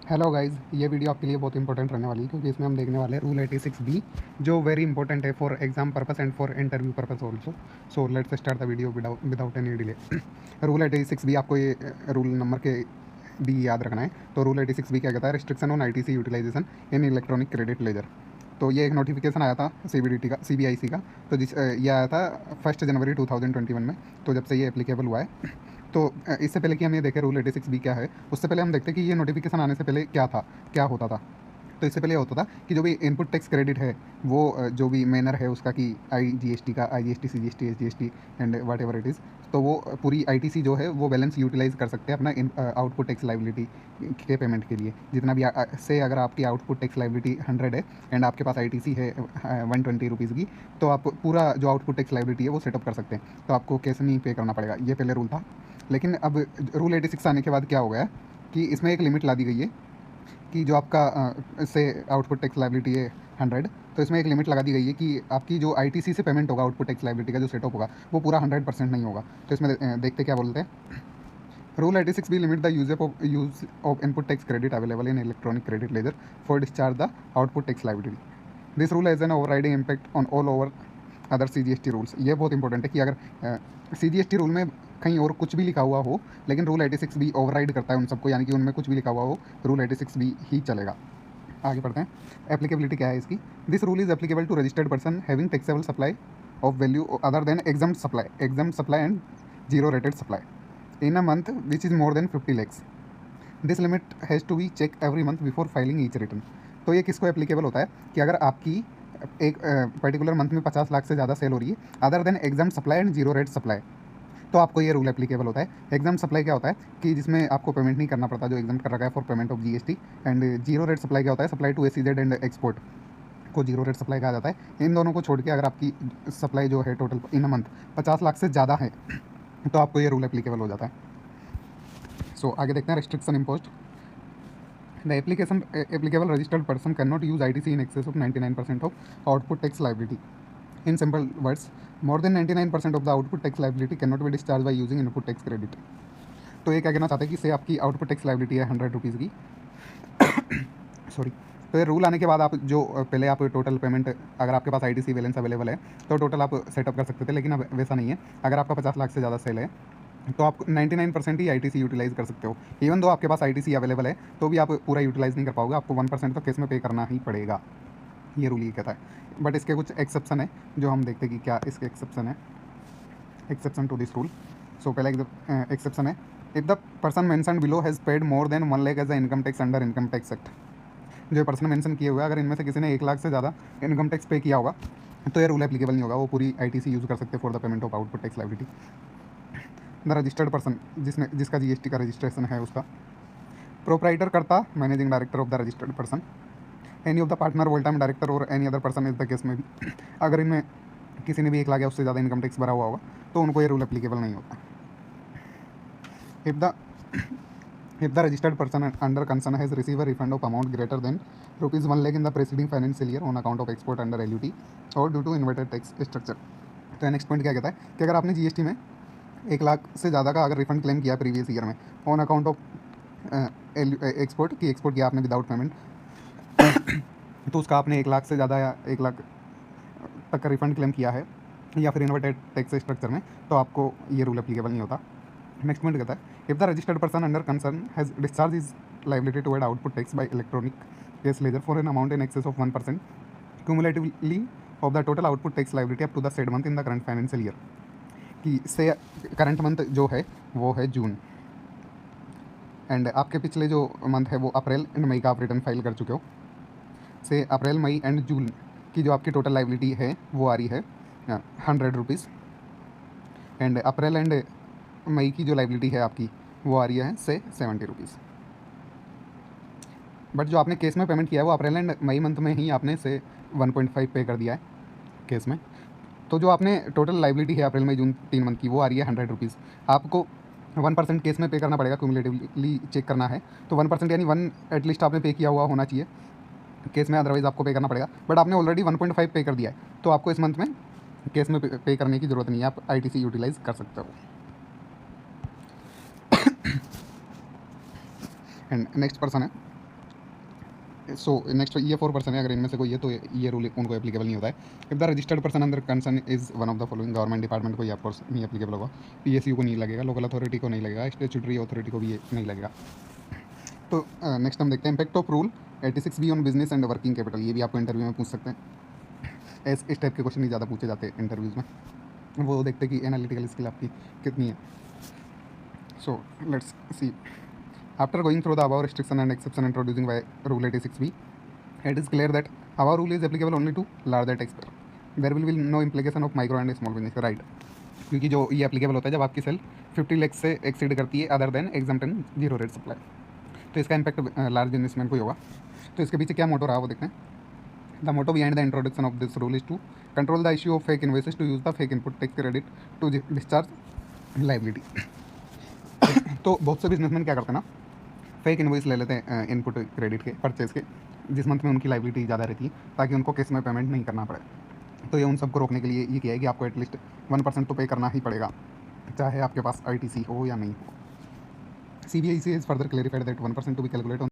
Hello guys, ये video आपके लिए बहुत इंपॉर्टेंट रहने वाली है क्योंकि इसमें हम देखने वाले हैं रूल 86 बी, जो वेरी इंपॉर्टेंट है for exam purpose and for interview purpose also. So let's start the video without any delay. Rule 86 B, आपको ये रूल नंबर के बी याद रखना है। तो रूल 86 बी क्या कहता है? Restriction on ITC utilization in electronic credit ledger. तो ये एक नोटिफिकेशन आया था सीबीडीटी का, सीबीआईसी का। तो ये आया था 1 जनवरी 2021 में। तो जब से ये एप्लीकेबल हुआ है, तो इससे पहले कि हम ये देखें रूल 86 बी क्या है, उससे पहले हम देखते हैं कि ये नोटिफिकेशन आने से पहले क्या था, क्या होता था। तो इससे पहले होता था कि जो भी इनपुट टैक्स क्रेडिट है, वो जो भी मैनर है उसका, कि आईजीएसटी का, IGST, CGST, SGST and what ever it is, तो वो पूरी आईटीसी जो है वो बैलेंस यूटिलाइज कर सकते हैं अपना आउटपुट टैक्स लाइबिलिटी के पेमेंट के लिए। जितना भी से अगर आपकी आउटपुट टैक्स लाइबिलिटी 100 है एंड आपके पास आईटीसी है 120 रुपीज़ की, तो आप पूरा जो आउटपुट टैक्स लाइबिलिटी है वो सेटअप कर सकते हैं। तो आपको कैसे नहीं पे करना पड़ेगा, ये पहले रूल था। लेकिन अब रूल 86 आने के बाद क्या हो गया है कि इसमें एक लिमिट ला दी गई है कि जो आपका से आउटपुट टैक्स लाइबिलिटी है 100, तो इसमें एक लिमिट लगा दी गई है कि आपकी जो आईटीसी से पेमेंट होगा आउटपुट टैक्स लाइबिलिटी का जो सेटअप होगा वो पूरा 100% नहीं होगा। तो इसमें देखते क्या बोलते हैं। Rule 86 B limit the use of input tax credit available in electronic credit ledger for discharge the output tax liability. This rule has an overriding impact on all over other CGST rules. ये बहुत important है कि अगर CGST rule में कहीं और कुछ भी लिखा हुआ हो, लेकिन रूल 86 बी ओवरराइड करता है उन सबको, यानी कि उनमें कुछ भी लिखा हुआ हो, रूल 86 बी ही चलेगा। आगे बढ़ते हैं। एप्लीकेबिलिटी क्या है इसकी? This rule is applicable to registered person having taxable supply of value other than exempt supply and zero rated supply in a month which is more than 50 lakhs। This limit has to be check every month before filing each return. तो ये किसको applicable होता है कि अगर आपकी एक particular month में 50 लाख से ज़्यादा सेल हो रही है other than exempt supply and zero rate supply, तो आपको ये रूल एप्लीकेबल होता है। एग्जाम सप्लाई क्या होता है कि जिसमें आपको पेमेंट नहीं करना पड़ता, जो एग्जाम कर रखा है for payment of GST. And zero rate supply क्या होता है? Supply to SEZ and export को जीरो रेट सप्लाई कहा जाता है। इन दोनों को छोड़ के अगर आपकी सप्लाई जो है total in a month 50 lakh से ज़्यादा है, तो आपको ये रूल एप्लीकेबल हो जाता है। सो आगे देखते हैं restriction imposed. The applicable registered person cannot use ITC in excess of 99% of output tax liability. In simple words, more than 99% of the output tax liability cannot be discharged by using input tax credit. तो ये क्या कहना चाहते हैं कि से आपकी output tax liability है 100 रुपीज़ की, सॉरी। तो ये रूल आने के बाद आप जो पहले आप टोटल पेमेंट, अगर आपके पास आईटीसी बैलेंस अवेलेबल है तो टोटल आप सेटअप कर सकते थे, लेकिन अब वैसा नहीं है। अगर आपका 50 लाख से ज़्यादा सेल है तो आप 99% ही आईटीसी यूटिलाइज कर सकते हो। इवन दो आपके पास आईटीसी अवेलेबल है तो भी आप पूरा यूटिलाइज नहीं कर पाओगे, आपको 1% तो केस में पे करना ही पड़ेगा। ये रूल ये कहता है। बट इसके कुछ एक्सेप्शन है जो हम देखते हैं कि क्या इसके एक्सेप्शन है। Exception to this rule. So पहला एक्सेप्शन है, if the person mentioned below has paid more than 1 lakh as a income tax under income tax act. जो पर्सन मेंशन किए हुए, अगर इनमें से किसी ने 1 लाख से ज़्यादा इनकम टैक्स पे किया होगा तो ये रूल एप्लीकेबल नहीं होगा, वो पूरी आईटीसी यूज़ कर सकते हैं for the payment of output tax liability. The registered person, जिसका जीएसटी का रजिस्ट्रेशन है उसका। प्रोप्राइटर करता, managing director of the registered person, any of the partner, whole time director और any other person is the case में भी। अगर इनमें किसी ने भी 1 लाख या उससे ज़्यादा इनकम टैक्स भरा हुआ होगा तो उनको ये रूल एप्लीकेबल नहीं होता। If the registered person under concern has receive a refund of amount greater than ₹1 lakh in the preceding financial year on account of export under LUT और due to inverted tax structure. तो next point क्या कहता है कि अगर आपने GST में 1 लाख से ज़्यादा का अगर रिफंड क्लेम किया प्रीवियस ईयर में ऑन अकाउंट ऑफ एक्सपोर्ट, की एक्सपोर्ट किया आपने विदाउट पेमेंट, तो उसका आपने 1 लाख से ज़्यादा या 1 लाख तक का रिफंड क्लेम किया है या फिर इन्वर्टेड टैक्स स्ट्रक्चर में, तो आपको ये रूल एप्लीकेबल नहीं होता। नेक्स्ट पॉइंट कहता है, if the registered person under concern has discharge is liability toward output tax by electronic cash ledger for an amount in excess of 1% cumulatively of the total output tax liability up to the said month in the current financial year. कि से current month जो है वो है जून, and आपके पिछले जो month है वो अप्रैल एंड मई का आप रिटर्न फाइल कर चुके हो। से अप्रैल, मई एंड जून की जो आपकी टोटल लाइबिलिटी है वो आ रही है 100 रुपीज़, एंड अप्रैल एंड मई की जो लाइबिलिटी है आपकी वो आ रही है से 70 रुपीज़। बट जो आपने केस में पेमेंट किया है वो अप्रैल एंड मई मंथ में ही आपने से 1.5 पे कर दिया है केस में। तो जो आपने टोटल लाइबिलिटी है अप्रैल मई जून 3 मंथ की वो आ रही है 100 रुपीज़। आपको 1% केस में पे करना पड़ेगा, क्यूमुलेटिवली चेक करना है तो 1% यानी 1 एटलीस्ट आपने पे किया हुआ होना चाहिए केस में, अदरवाइज़ आपको पे करना पड़ेगा। बट आपने ऑलरेडी 1.5 पे कर दिया है तो आपको इस मंथ में केस में पे करने की ज़रूरत नहीं है, आप आईटीसी यूटिलाइज कर सकते हो। एंड नेक्स्ट पर्सन है, सो नेक्स्ट ये 4% है, अगर इनमें से कोई है तो ये रूल उनको एप्लीकेबल नहीं होता है। इफ द रजिस्टर्ड पर्सन अंदर concern is one of the following, government department को ये ऑफकोर्स नहीं एप्लीकेबल होगा, पीएसयू को नहीं लगेगा, लोकल अथॉरिटी को नहीं लगेगा, स्टेचुटरी अथॉरिटी को भी ये नहीं लगेगा। तो नेक्स्ट हम देखते हैं impact of rule 86B on business and working capital. ये भी आपको इंटरव्यू में पूछ सकते हैं। इस टाइप के क्वेश्चन ही ज़्यादा पूछे जाते हैं इंटरव्यूज़ में, वो देखते हैं कि एनालिटिकल स्किल आपकी कितनी है। So let's see, after going through the above restriction and exception introducing by Rule 86B, it is clear that our rule is applicable only to larger taxpayer. There will be no implication of micro and small business, right? क्योंकि जो ये applicable होता है जब आपकी cell 50 lakh से exceed करती है other than exempt in zero rate supply, तो इसका इम्पैक्ट लार्ज बिजनेसमैन को ही होगा। तो इसके पीछे क्या मोटो रहा वो देखते हैं। The motto behind the introduction of this rule is to control the issue of fake invoices, to use the fake input tax credit to discharge liability. तो बहुत से बिजनेसमैन क्या करते हैं ना, फेक इनवॉइस ले लेते हैं इनपुट क्रेडिट के परचेज के, जिस मंथ में उनकी लाइबिलिटी ज़्यादा रहती है, ताकि उनको केस में पेमेंट नहीं करना पड़े। तो ये उन सबको रोकने के लिए ये किया है कि आपको एटलीस्ट 1% तो पे करना ही पड़ेगा, चाहे आपके पास ITC हो या नहीं हो। CBIC has further clarified that 1% to be calculated on